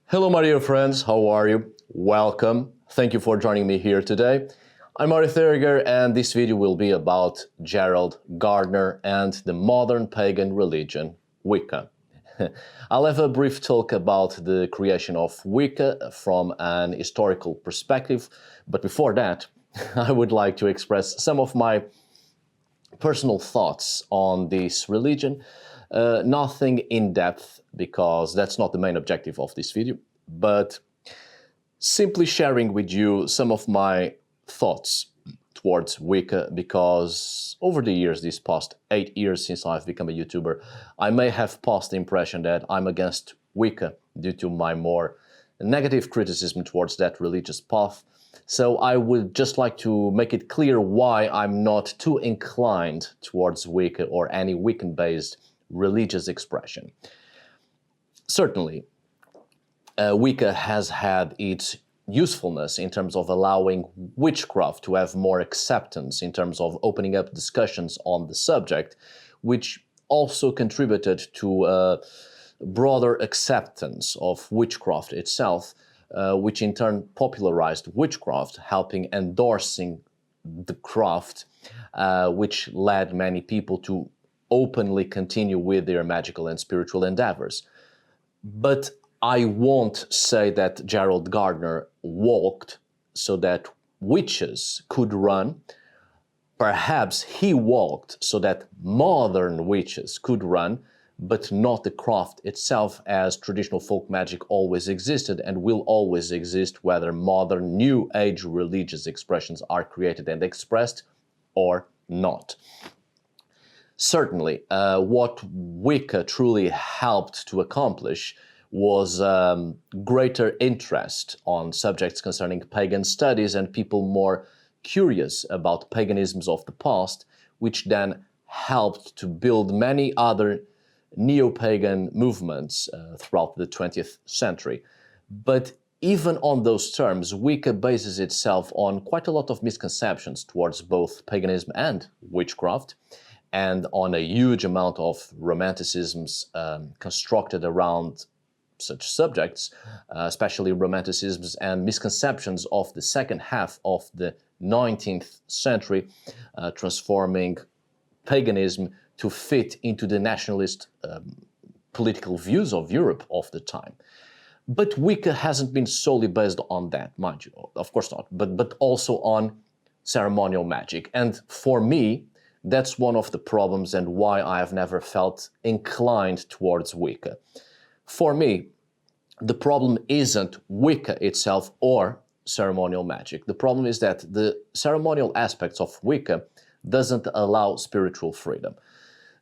Hello my dear friends, how are you? Welcome. Thank you for joining me here today. I'm esoteric and this video will be about Gerald Gardner and the modern pagan religion, Wicca. I'll have a brief talk about the creation of Wicca from an historical perspective, but before that, I would like to express some of my personal thoughts on this religion. Nothing in depth, because that's not the main objective of this video, but simply sharing with you some of my thoughts towards Wicca, because over the years, these past 8 years since I've become a YouTuber, I may have passed the impression that I'm against Wicca due to my more negative criticism towards that religious path. So I would just like to make it clear why I'm not too inclined towards Wicca or any Wiccan-based religious expression. Certainly, Wicca has had its usefulness in terms of allowing witchcraft to have more acceptance, in terms of opening up discussions on the subject, which also contributed to a broader acceptance of witchcraft itself, which in turn popularized witchcraft, helping endorsing the craft, which led many people to openly continue with their magical and spiritual endeavors. But I won't say that Gerald Gardner walked so that witches could run. Perhaps he walked so that modern witches could run, but not the craft itself, as traditional folk magic always existed and will always exist, whether modern new age religious expressions are created and expressed or not. Certainly, what Wicca truly helped to accomplish was greater interest on subjects concerning pagan studies and people more curious about paganisms of the past, which then helped to build many other neo-pagan movements throughout the 20th century. But even on those terms, Wicca bases itself on quite a lot of misconceptions towards both paganism and witchcraft, and on a huge amount of romanticisms constructed around such subjects, especially romanticisms and misconceptions of the second half of the 19th century, transforming paganism to fit into the nationalist political views of Europe of the time. But Wicca hasn't been solely based on that, mind you, of course not, but also on ceremonial magic. And for me, that's one of the problems and why I have never felt inclined towards Wicca. For me, the problem isn't Wicca itself or ceremonial magic. The problem is that the ceremonial aspects of Wicca doesn't allow spiritual freedom.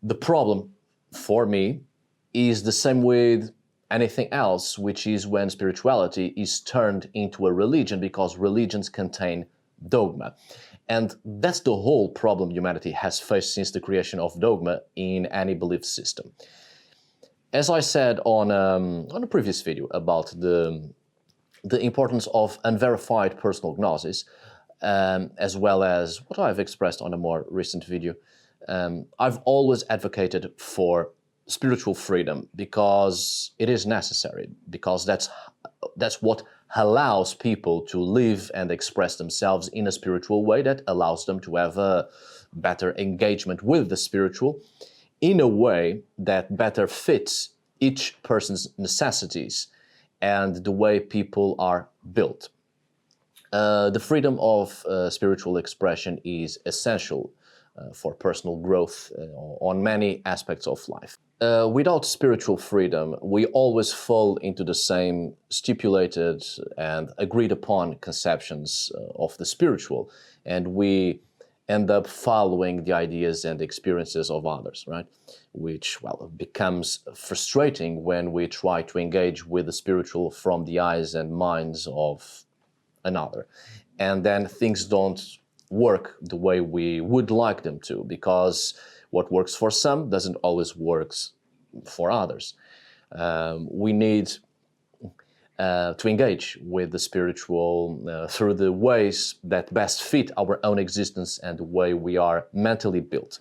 The problem, for me, is the same with anything else, which is when spirituality is turned into a religion, because religions contain dogma. And that's the whole problem humanity has faced since the creation of dogma in any belief system. As I said on a previous video about the importance of unverified personal gnosis, as well as what I've expressed on a more recent video, I've always advocated for spiritual freedom because it is necessary, because that's what allows people to live and express themselves in a spiritual way that allows them to have a better engagement with the spiritual in a way that better fits each person's necessities and the way people are built. The freedom of spiritual expression is essential for personal growth on many aspects of life. Without spiritual freedom, we always fall into the same stipulated and agreed upon conceptions of the spiritual, and we end up following the ideas and experiences of others, right? Which, well, becomes frustrating when we try to engage with the spiritual from the eyes and minds of another. And then things don't work the way we would like them to, because what works for some doesn't always work for others. We need to engage with the spiritual through the ways that best fit our own existence and the way we are mentally built.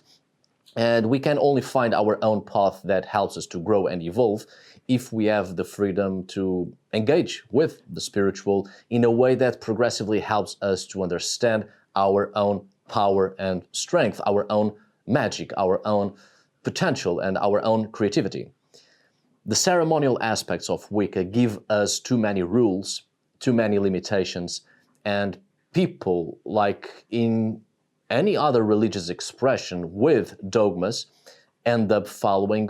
And we can only find our own path that helps us to grow and evolve if we have the freedom to engage with the spiritual in a way that progressively helps us to understand our own power and strength, our own magic, our own potential, and our own creativity. The ceremonial aspects of Wicca give us too many rules, too many limitations, and people, like in any other religious expression with dogmas, end up following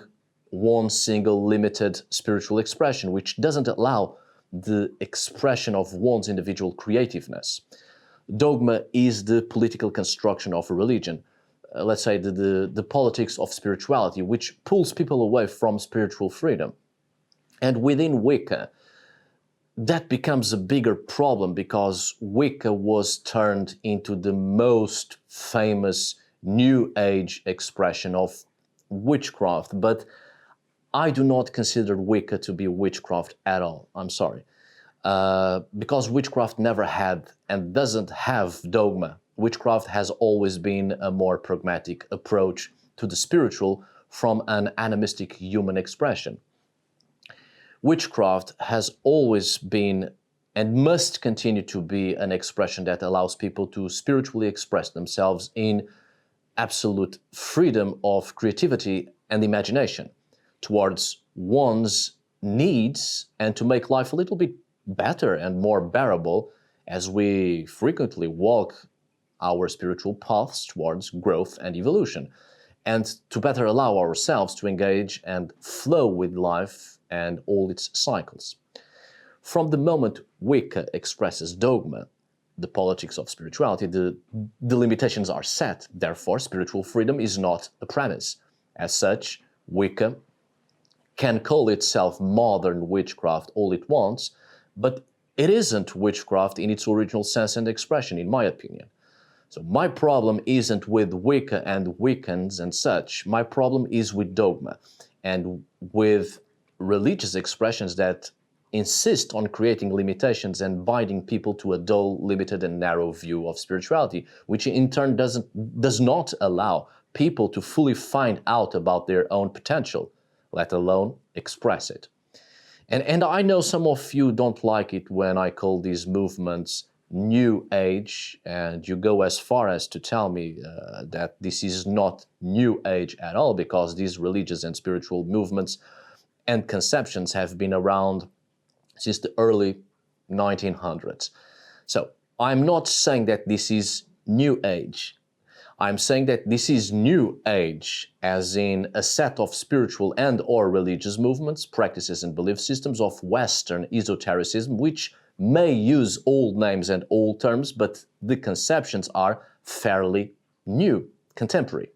one single limited spiritual expression, which doesn't allow the expression of one's individual creativeness. Dogma is the political construction of a religion, let's say the politics of spirituality, which pulls people away from spiritual freedom. And within Wicca, that becomes a bigger problem because Wicca was turned into the most famous New Age expression of witchcraft. But I do not consider Wicca to be witchcraft at all. I'm sorry. Because witchcraft never had and doesn't have dogma. Witchcraft has always been a more pragmatic approach to the spiritual from an animistic human expression. Witchcraft has always been and must continue to be an expression that allows people to spiritually express themselves in absolute freedom of creativity and imagination towards one's needs and to make life a little bit better and more bearable as we frequently walk our spiritual paths towards growth and evolution, and to better allow ourselves to engage and flow with life and all its cycles. From the moment Wicca expresses dogma, the politics of spirituality, the limitations are set. Therefore, spiritual freedom is not a premise. As such, Wicca can call itself modern witchcraft all it wants, but it isn't witchcraft in its original sense and expression, in my opinion. So my problem isn't with Wicca and Wiccans and such. My problem is with dogma and with religious expressions that insist on creating limitations and binding people to a dull, limited, and narrow view of spirituality, which in turn does not allow people to fully find out about their own potential, let alone express it. And I know some of you don't like it when I call these movements New Age, and you go as far as to tell me that this is not New Age at all, because these religious and spiritual movements and conceptions have been around since the early 1900s. So I'm not saying that this is New Age. I'm saying that this is New Age, as in a set of spiritual and or religious movements, practices and belief systems of Western esotericism, which may use old names and old terms, but the conceptions are fairly new, contemporary.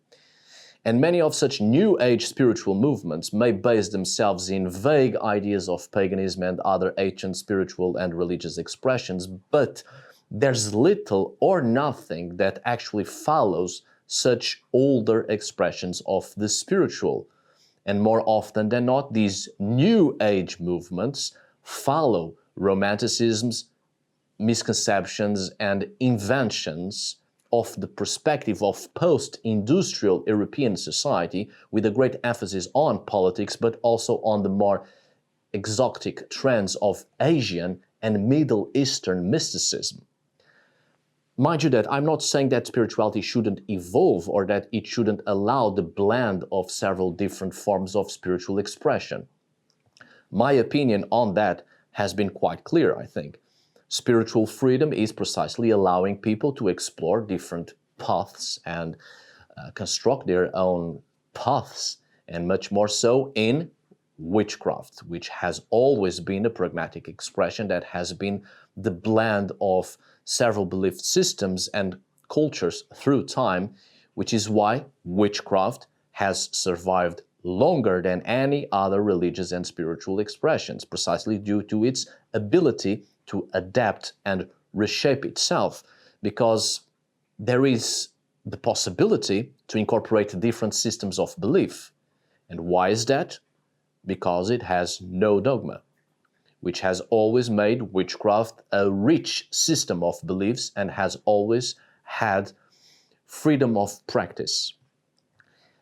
And many of such New Age spiritual movements may base themselves in vague ideas of paganism and other ancient spiritual and religious expressions, but there's little or nothing that actually follows such older expressions of the spiritual. And more often than not, these New Age movements follow romanticisms, misconceptions, and inventions of the perspective of post-industrial European society, with a great emphasis on politics, but also on the more exotic trends of Asian and Middle Eastern mysticism. Mind you that I'm not saying that spirituality shouldn't evolve or that it shouldn't allow the blend of several different forms of spiritual expression. My opinion on that has been quite clear, I think. Spiritual freedom is precisely allowing people to explore different paths and construct their own paths, and much more so in witchcraft, which has always been a pragmatic expression that has been the blend of several belief systems and cultures through time, which is why witchcraft has survived longer than any other religious and spiritual expressions, precisely due to its ability to adapt and reshape itself, because there is the possibility to incorporate different systems of belief. And why is that? Because it has no dogma, which has always made witchcraft a rich system of beliefs and has always had freedom of practice.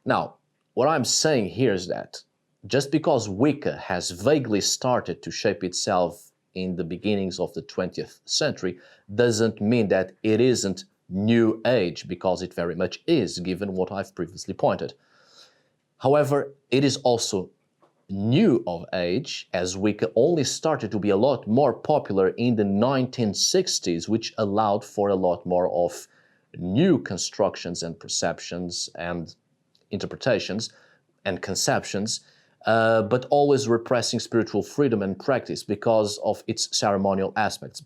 Now, what I'm saying here is that just because Wicca has vaguely started to shape itself in the beginnings of the 20th century doesn't mean that it isn't New Age, because it very much is, given what I've previously pointed. However, it is also new of age, as Wicca only started to be a lot more popular in the 1960s, which allowed for a lot more of new constructions and perceptions and interpretations and conceptions, but always repressing spiritual freedom and practice because of its ceremonial aspects,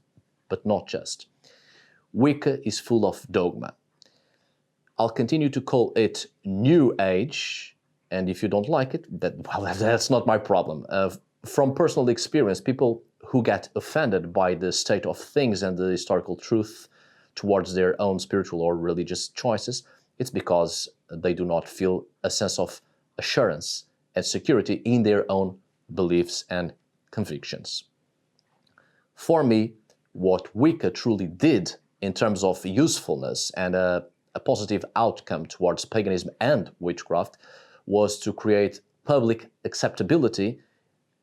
but not just. Wicca is full of dogma. I'll continue to call it New Age, and if you don't like it, that's not my problem. From personal experience, people who get offended by the state of things and the historical truth towards their own spiritual or religious choices, it's because they do not feel a sense of assurance and security in their own beliefs and convictions. For me, what Wicca truly did in terms of usefulness and a positive outcome towards paganism and witchcraft was to create public acceptability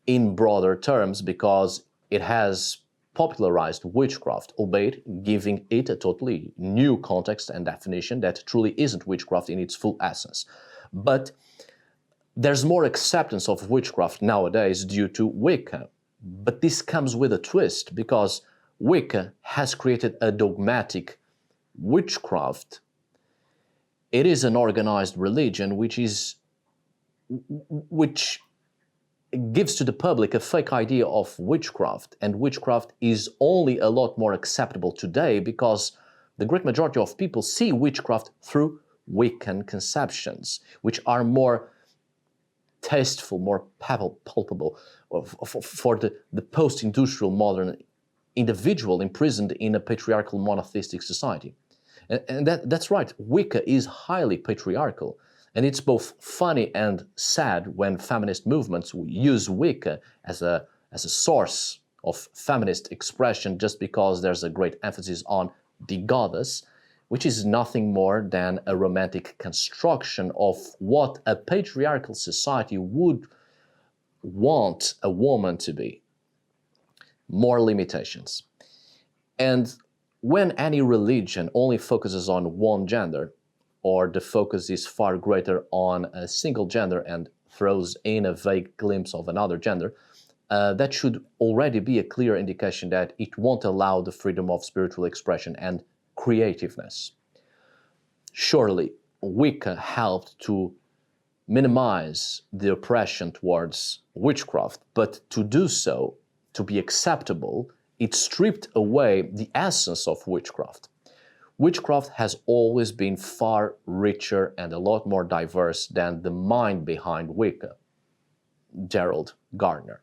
in broader terms, because it has popularized witchcraft, albeit giving it a totally new context and definition that truly isn't witchcraft in its full essence. But there's more acceptance of witchcraft nowadays due to Wicca. But this comes with a twist, because Wicca has created a dogmatic witchcraft. It is an organized religion which gives to the public a fake idea of witchcraft, and witchcraft is only a lot more acceptable today because the great majority of people see witchcraft through Wiccan conceptions, which are more tasteful, more palpable for the post-industrial modern individual imprisoned in a patriarchal monotheistic society. And that's right, Wicca is highly patriarchal. And it's both funny and sad when feminist movements use Wicca as a source of feminist expression just because there's a great emphasis on the goddess, which is nothing more than a romantic construction of what a patriarchal society would want a woman to be. More limitations. And when any religion only focuses on one gender, or the focus is far greater on a single gender and throws in a vague glimpse of another gender, that should already be a clear indication that it won't allow the freedom of spiritual expression and creativeness. Surely, Wicca helped to minimize the oppression towards witchcraft, but to do so, to be acceptable, it stripped away the essence of witchcraft. Witchcraft has always been far richer and a lot more diverse than the mind behind Wicca. Gerald Gardner.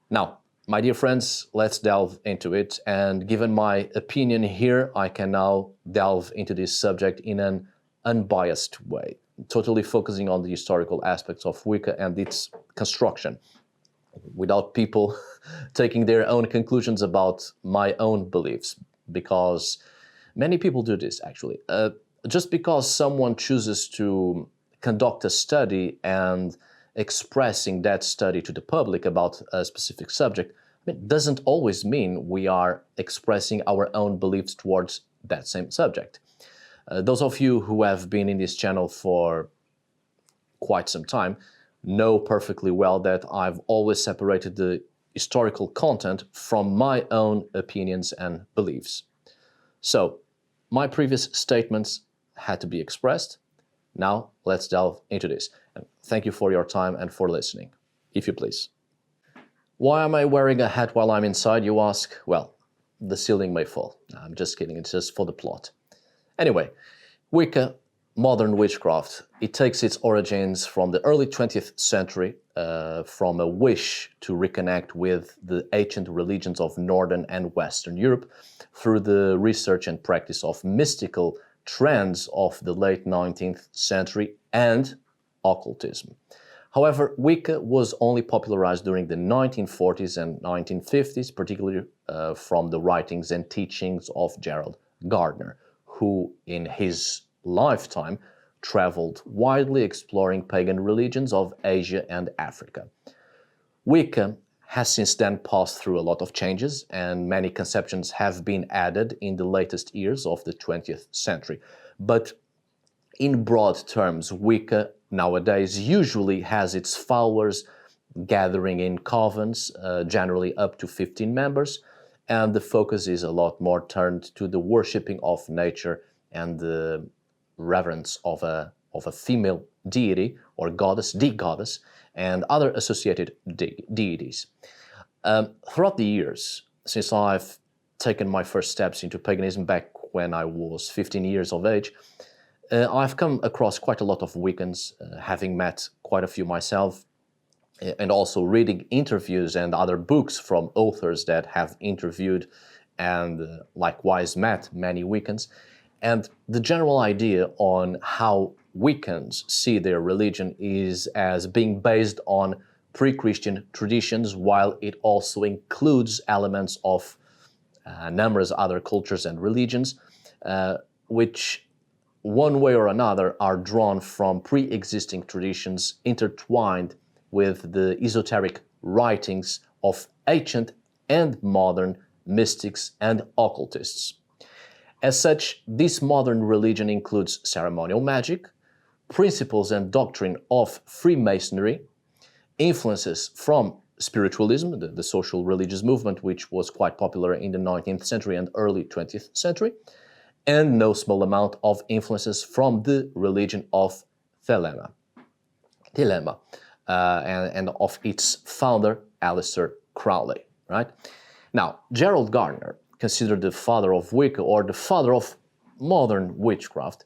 Now, my dear friends, let's delve into it, and given my opinion here, I can now delve into this subject in an unbiased way, totally focusing on the historical aspects of Wicca and its construction, without people taking their own conclusions about my own beliefs, because many people do this, actually. Just because someone chooses to conduct a study and expressing that study to the public about a specific subject, it doesn't always mean we are expressing our own beliefs towards that same subject. Those of you who have been in this channel for quite some time know perfectly well that I've always separated the historical content from my own opinions and beliefs. So, my previous statements had to be expressed. Now, let's delve into this. And thank you for your time and for listening, if you please. Why am I wearing a hat while I'm inside, you ask? Well, the ceiling may fall. I'm just kidding, it's just for the plot. Anyway, Wicca, modern witchcraft. It takes its origins from the early 20th century, from a wish to reconnect with the ancient religions of Northern and Western Europe through the research and practice of mystical trends of the late 19th century and occultism. However, Wicca was only popularized during the 1940s and 1950s, particularly from the writings and teachings of Gerald Gardner, who in his lifetime traveled widely, exploring pagan religions of Asia and Africa. Wicca has since then passed through a lot of changes, and many conceptions have been added in the latest years of the 20th century. But in broad terms, Wicca nowadays usually has its followers gathering in covens, generally up to 15 members, and the focus is a lot more turned to the worshipping of nature and the reverence of a female deity or goddess, the goddess, and other associated deities. Throughout the years, since I've taken my first steps into paganism back when I was 15 years of age, I've come across quite a lot of Wiccans, having met quite a few myself, and also reading interviews and other books from authors that have interviewed and likewise met many Wiccans. And the general idea on how Wiccans see their religion is as being based on pre-Christian traditions, while it also includes elements of numerous other cultures and religions, which one way or another are drawn from pre-existing traditions intertwined with the esoteric writings of ancient and modern mystics and occultists. As such, this modern religion includes ceremonial magic, principles and doctrine of Freemasonry, influences from spiritualism, the social religious movement, which was quite popular in the 19th century and early 20th century, and no small amount of influences from the religion of Thelema, and of its founder, Aleister Crowley, right? Now, Gerald Gardner, considered the father of Wicca or the father of modern witchcraft,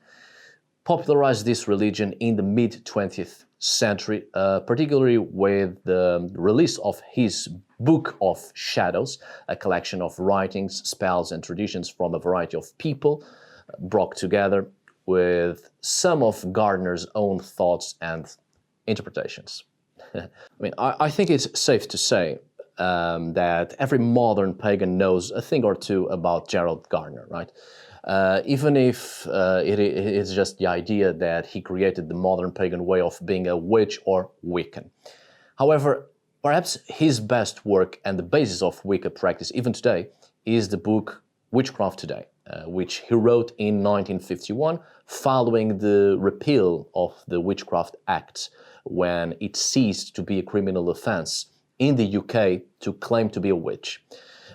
popularized this religion in the mid-20th century, particularly with the release of his Book of Shadows, a collection of writings, spells, and traditions from a variety of people, brought together with some of Gardner's own thoughts and interpretations. I think it's safe to say that every modern pagan knows a thing or two about Gerald Gardner, right? Even if it is just the idea that he created the modern pagan way of being a witch or Wiccan. However, perhaps his best work and the basis of Wicca practice even today is the book Witchcraft Today, which he wrote in 1951 following the repeal of the Witchcraft Acts, when it ceased to be a criminal offense in the UK to claim to be a witch.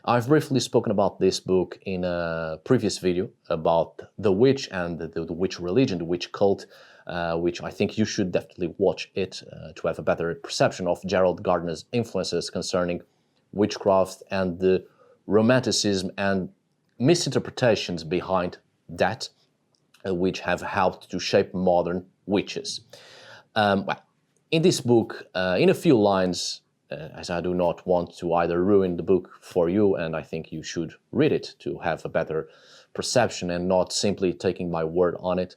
I've briefly spoken about this book in a previous video about the witch and the witch religion, the witch cult, which I think you should definitely watch it to have a better perception of Gerald Gardner's influences concerning witchcraft and the romanticism and misinterpretations behind that, which have helped to shape modern witches. In this book, in a few lines, as I do not want to either ruin the book for you, and I think you should read it to have a better perception and not simply taking my word on it,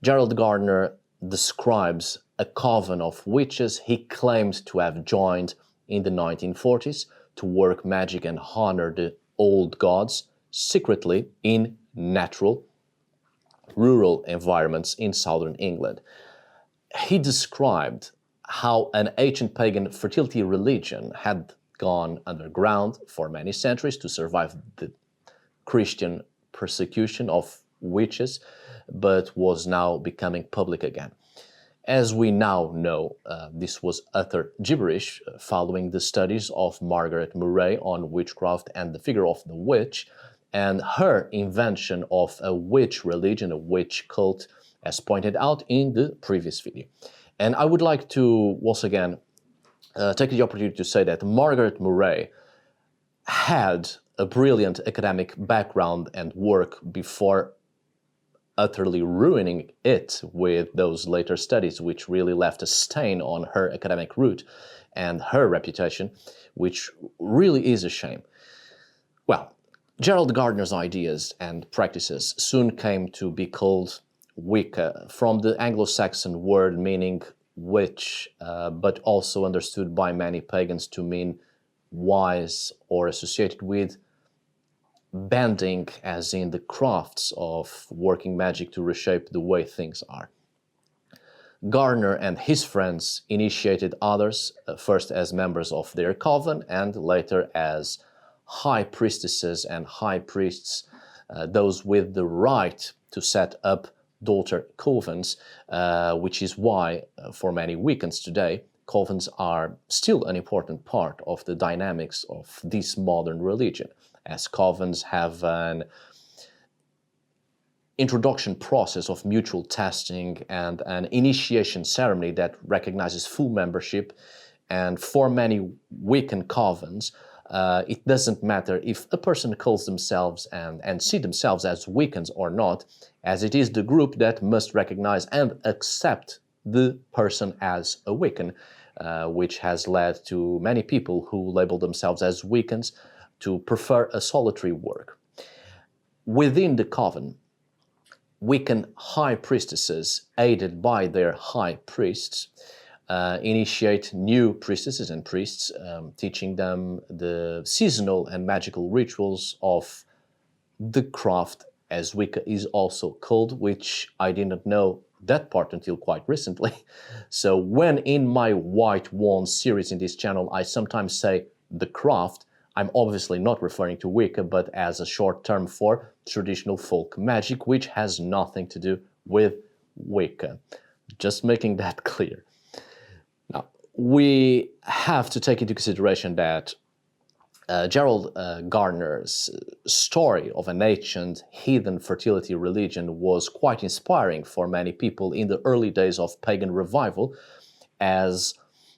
Gerald Gardner describes a coven of witches he claimed to have joined in the 1940s to work magic and honor the old gods secretly in natural, rural environments in southern England. He described how an ancient pagan fertility religion had gone underground for many centuries to survive the Christian persecution of witches, but was now becoming public again. As we now know, this was utter gibberish following the studies of Margaret Murray on witchcraft and the figure of the witch, and her invention of a witch religion, a witch cult, as pointed out in the previous video. And I would like to, once again, take the opportunity to say that Margaret Murray had a brilliant academic background and work before utterly ruining it with those later studies, which really left a stain on her academic route and her reputation, which really is a shame. Well, Gerald Gardner's ideas and practices soon came to be called Wicca, from the Anglo-Saxon word meaning witch, but also understood by many pagans to mean wise, or associated with bending, as in the crafts of working magic to reshape the way things are. Gardner and his friends initiated others, first as members of their coven and later as high priestesses and high priests, those with the right to set up daughter covens, which is why, for many Wiccans today, covens are still an important part of the dynamics of this modern religion, as covens have an introduction process of mutual testing and an initiation ceremony that recognizes full membership. And for many Wiccan covens, it doesn't matter if a person calls themselves and see themselves as Wiccans or not, as it is the group that must recognize and accept the person as a Wiccan, which has led to many people who label themselves as Wiccans to prefer a solitary work. Within the coven, Wiccan high priestesses, aided by their high priests, initiate new priestesses and priests, teaching them the seasonal and magical rituals of the craft, as Wicca is also called, which I did not know that part until quite recently. So when in my White Wand series in this channel I sometimes say the craft, I'm obviously not referring to Wicca, but as a short term for traditional folk magic, which has nothing to do with Wicca. Just making that clear. Now, we have to take into consideration that Gerald Gardner's story of an ancient heathen fertility religion was quite inspiring for many people in the early days of pagan revival, as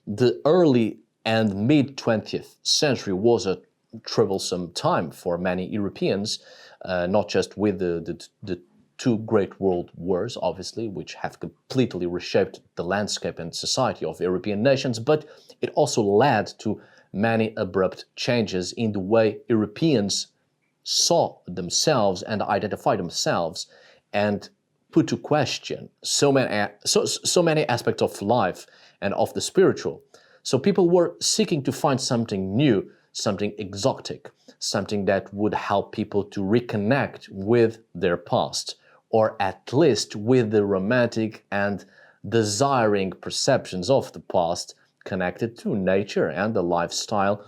the early and mid-20th century was a troublesome time for many Europeans, not just with the two great world wars, obviously, which have completely reshaped the landscape and society of European nations, but it also led to many abrupt changes in the way Europeans saw themselves and identified themselves, and put to question so many aspects of life and of the spiritual. So people were seeking to find something new, something exotic, something that would help people to reconnect with their past, or at least with the romantic and desiring perceptions of the past connected to nature and the lifestyle,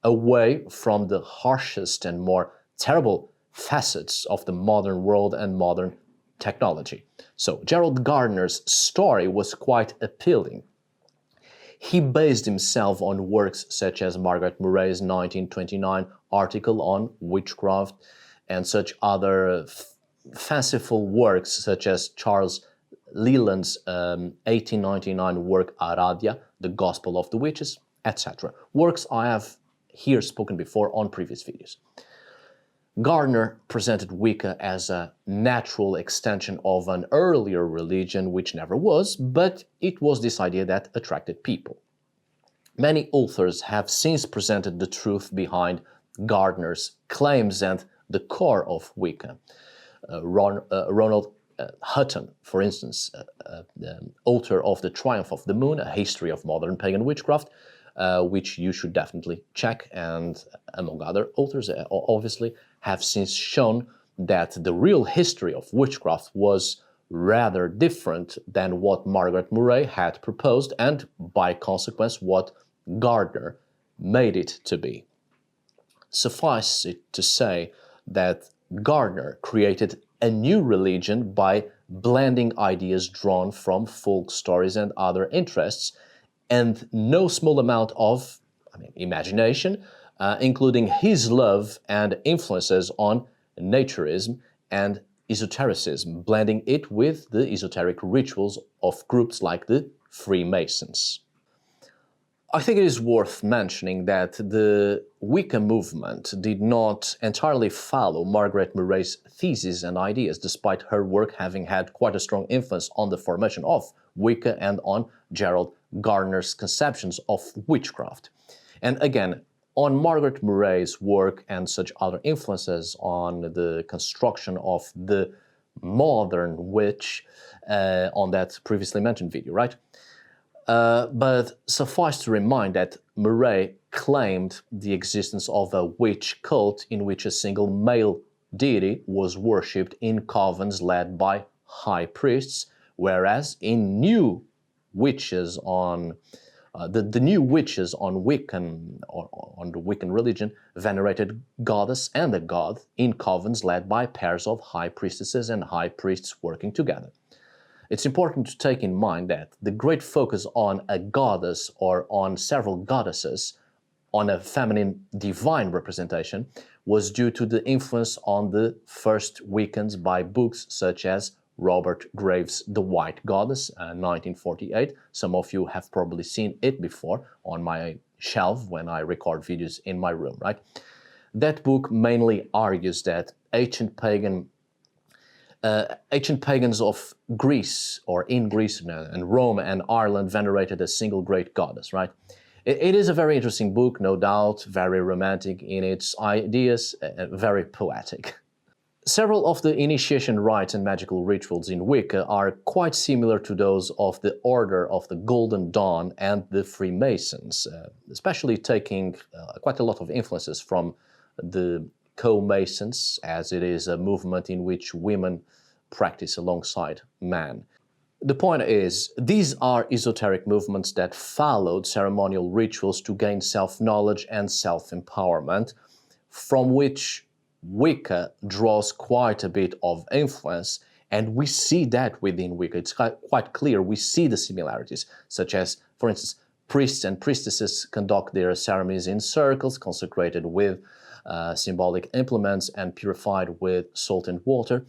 away from the harshest and more terrible facets of the modern world and modern technology. So Gerald Gardner's story was quite appealing. He based himself on works such as Margaret Murray's 1929 article on witchcraft and such other fanciful works such as Charles Leland's 1899 work Aradia, The Gospel of the Witches, etc. Works I have here spoken before on previous videos. Gardner presented Wicca as a natural extension of an earlier religion, which never was, but it was this idea that attracted people. Many authors have since presented the truth behind Gardner's claims and the core of Wicca. Ronald Hutton, for instance, the author of The Triumph of the Moon, A History of Modern Pagan Witchcraft, which you should definitely check, and among other authors, obviously, have since shown that the real history of witchcraft was rather different than what Margaret Murray had proposed, and by consequence what Gardner made it to be. Suffice it to say that Gardner created a new religion by blending ideas drawn from folk stories and other interests, and no small amount of imagination, including his love and influences on naturism and esotericism, blending it with the esoteric rituals of groups like the Freemasons. I think it is worth mentioning that the Wicca movement did not entirely follow Margaret Murray's theses and ideas, despite her work having had quite a strong influence on the formation of Wicca and on Gerald Gardner's conceptions of witchcraft. And again, on Margaret Murray's work and such other influences on the construction of the modern witch, on that previously mentioned video, right? But suffice to remind that Murray claimed the existence of a witch cult in which a single male deity was worshipped in covens led by high priests, whereas in new witches on the new witches on Wiccan or on the Wiccan religion venerated goddess and a god in covens led by pairs of high priestesses and high priests working together. It's important to take in mind that the great focus on a goddess or on several goddesses, on a feminine divine representation, was due to the influence on the first Wiccans by books such as Robert Graves' The White Goddess, 1948. Some of you have probably seen it before on my shelf when I record videos in my room, right? That book mainly argues that ancient pagans of Greece, or in Greece and Rome and Ireland, venerated a single great goddess, right? It is a very interesting book, no doubt, very romantic in its ideas, very poetic. Several of the initiation rites and magical rituals in Wicca are quite similar to those of the Order of the Golden Dawn and the Freemasons, especially taking quite a lot of influences from the co-Masons, as it is a movement in which women practice alongside men. The point is, these are esoteric movements that followed ceremonial rituals to gain self-knowledge and self-empowerment, from which Wicca draws quite a bit of influence, and we see that within Wicca. It's quite clear. We see the similarities, such as, for instance, priests and priestesses conduct their ceremonies in circles, consecrated with symbolic implements and purified with salt and water,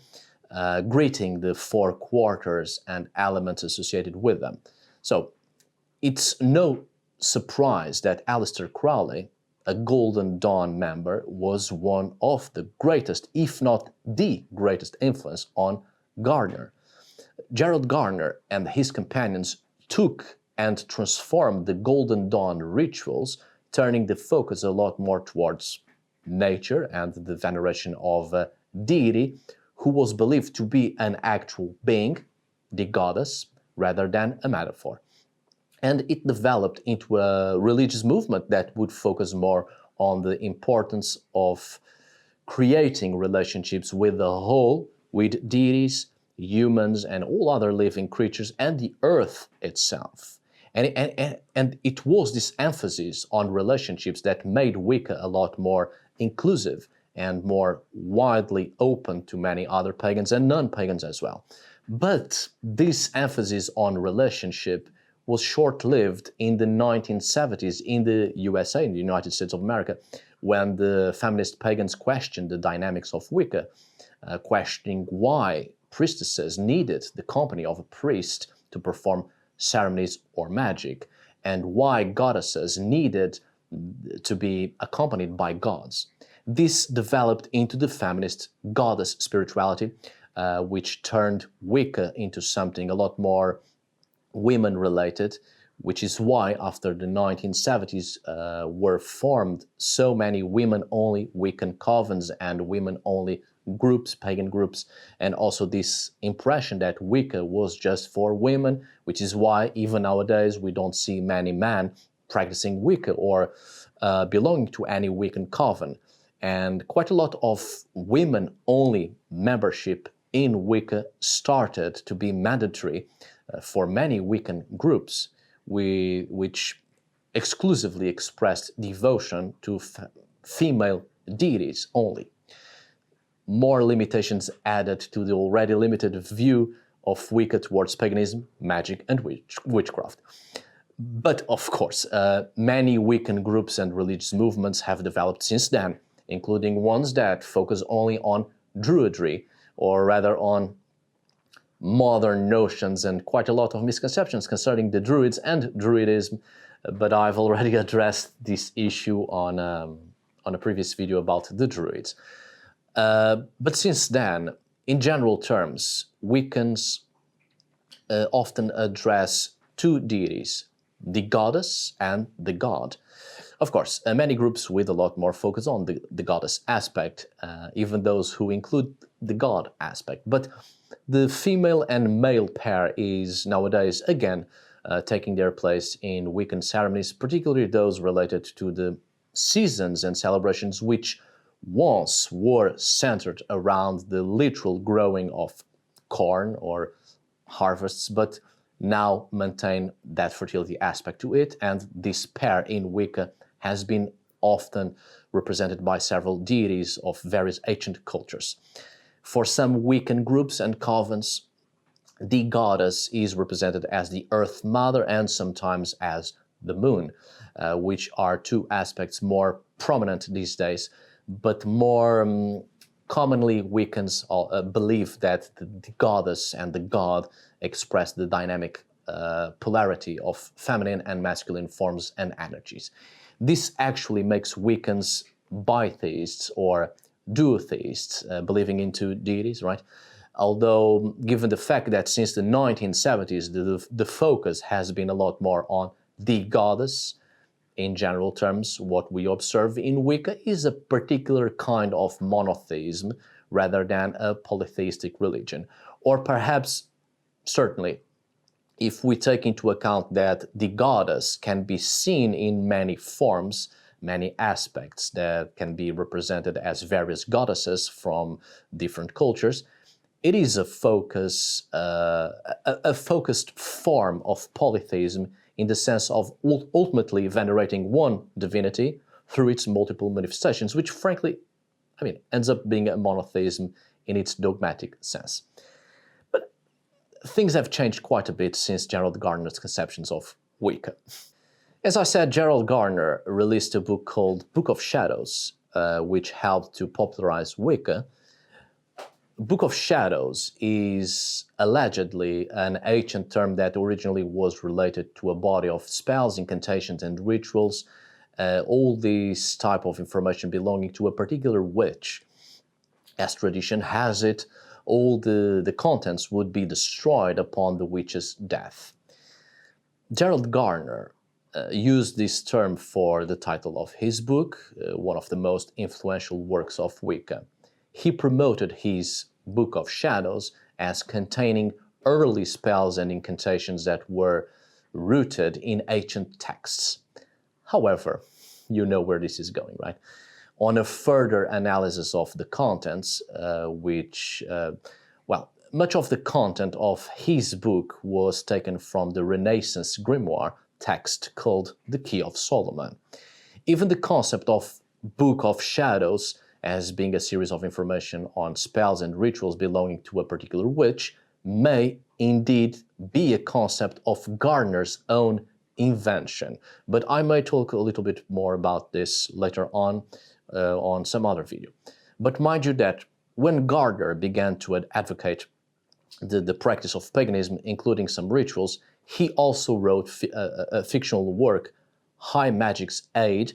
greeting the four quarters and elements associated with them. So it's no surprise that Aleister Crowley, a Golden Dawn member, was one of the greatest, if not the greatest influence on Gardner. Gerald Gardner and his companions took and transformed the Golden Dawn rituals, turning the focus a lot more towards nature and the veneration of a deity who was believed to be an actual being, the goddess, rather than a metaphor. And it developed into a religious movement that would focus more on the importance of creating relationships with the whole, with deities, humans, and all other living creatures, and the earth itself. And it was this emphasis on relationships that made Wicca a lot more inclusive and more widely open to many other pagans and non-pagans as well. But this emphasis on relationship was short-lived in the 1970s in the USA, in the United States of America, when the feminist pagans questioned the dynamics of Wicca, questioning why priestesses needed the company of a priest to perform ceremonies or magic, and why goddesses needed to be accompanied by gods. This developed into the feminist goddess spirituality, which turned Wicca into something a lot more women-related, which is why after the 1970s were formed so many women-only Wiccan covens and women-only groups, pagan groups, and also this impression that Wicca was just for women, which is why even nowadays we don't see many men practicing Wicca or belonging to any Wiccan coven. And quite a lot of women-only membership in Wicca started to be mandatory for many Wiccan groups, which exclusively expressed devotion to female deities only. More limitations added to the already limited view of Wicca towards paganism, magic, and witchcraft. But of course, many Wiccan groups and religious movements have developed since then, including ones that focus only on Druidry, or rather on modern notions and quite a lot of misconceptions concerning the Druids and Druidism, but I've already addressed this issue on a previous video about the Druids. But since then, in general terms, Wiccans often address two deities, the goddess and the god. Of course, many groups with a lot more focus on the goddess aspect, even those who include the god aspect. But the female and male pair is nowadays again taking their place in Wiccan ceremonies, particularly those related to the seasons and celebrations which once were centered around the literal growing of corn or harvests, but now maintain that fertility aspect to it, and this pair in Wicca has been often represented by several deities of various ancient cultures. For some Wiccan groups and covens, the goddess is represented as the Earth Mother and sometimes as the Moon, which are two aspects more prominent these days, but more commonly Wiccans believe that the goddess and the god express the dynamic polarity of feminine and masculine forms and energies. This actually makes Wiccans bitheists or duotheists, believing in two deities, right? Although, given the fact that since the 1970s, the focus has been a lot more on the goddess, in general terms, what we observe in Wicca is a particular kind of monotheism rather than a polytheistic religion. Or perhaps, certainly, if we take into account that the goddess can be seen in many forms, many aspects that can be represented as various goddesses from different cultures, it is a focused form of polytheism in the sense of ultimately venerating one divinity through its multiple manifestations, which frankly, ends up being a monotheism in its dogmatic sense. But things have changed quite a bit since Gerald Gardner's conceptions of Wicca. As I said, Gerald Gardner released a book called Book of Shadows, which helped to popularize Wicca. Book of Shadows is allegedly an ancient term that originally was related to a body of spells, incantations, and rituals, all this type of information belonging to a particular witch. As tradition has it, all the contents would be destroyed upon the witch's death. Gerald Gardner used this term for the title of his book, one of the most influential works of Wicca. He promoted his Book of Shadows as containing early spells and incantations that were rooted in ancient texts. However, you know where this is going, right? On a further analysis of the contents, much of the content of his book was taken from the Renaissance grimoire text called The Key of Solomon. Even the concept of Book of Shadows as being a series of information on spells and rituals belonging to a particular witch may indeed be a concept of Gardner's own invention. But I may talk a little bit more about this later on some other video. But mind you that when Gardner began to advocate the practice of paganism, including some rituals, he also wrote a fictional work, High Magic's Aid,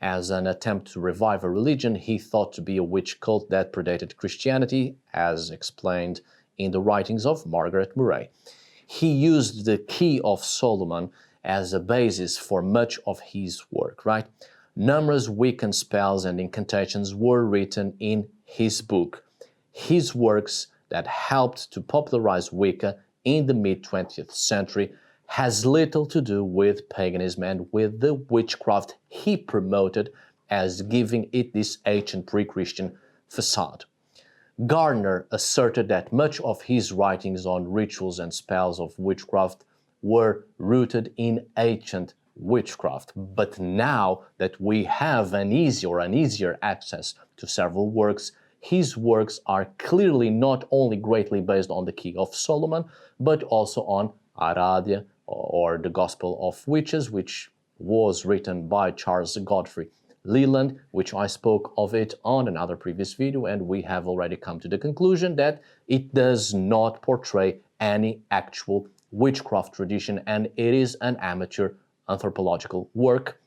as an attempt to revive a religion he thought to be a witch cult that predated Christianity, as explained in the writings of Margaret Murray. He used the Key of Solomon as a basis for much of his work, right? Numerous Wiccan spells and incantations were written in his book. His works that helped to popularize Wicca in the mid-20th century has little to do with paganism and with the witchcraft he promoted as giving it this ancient pre-Christian facade. Gardner asserted that much of his writings on rituals and spells of witchcraft were rooted in ancient witchcraft. But now that we have an easier access to several works, his works are clearly not only greatly based on the Key of Solomon, but also on Aradia, or the Gospel of Witches, which was written by Charles Godfrey Leland, which I spoke of it on another previous video, and we have already come to the conclusion that it does not portray any actual witchcraft tradition, and it is an amateur anthropological work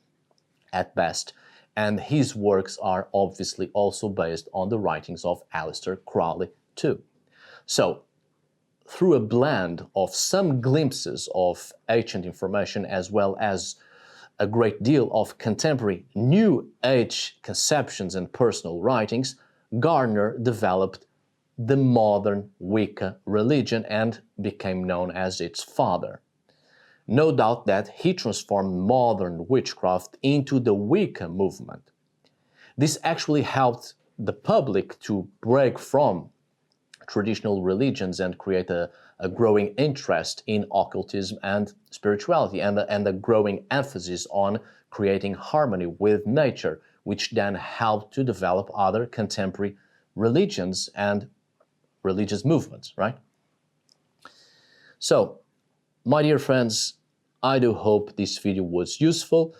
at best. And his works are obviously also based on the writings of Aleister Crowley too. So, through a blend of some glimpses of ancient information as well as a great deal of contemporary New Age conceptions and personal writings, Gardner developed the modern Wicca religion and became known as its father. No doubt that he transformed modern witchcraft into the Wicca movement. This actually helped the public to break from traditional religions and create a growing interest in occultism and spirituality, and a growing emphasis on creating harmony with nature, which then helped to develop other contemporary religions and religious movements, right? So, my dear friends, I do hope this video was useful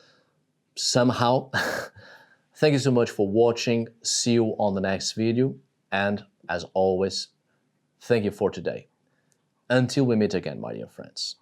somehow. Thank you so much for watching. See you on the next video. And as always, thank you for today. Until we meet again, my dear friends.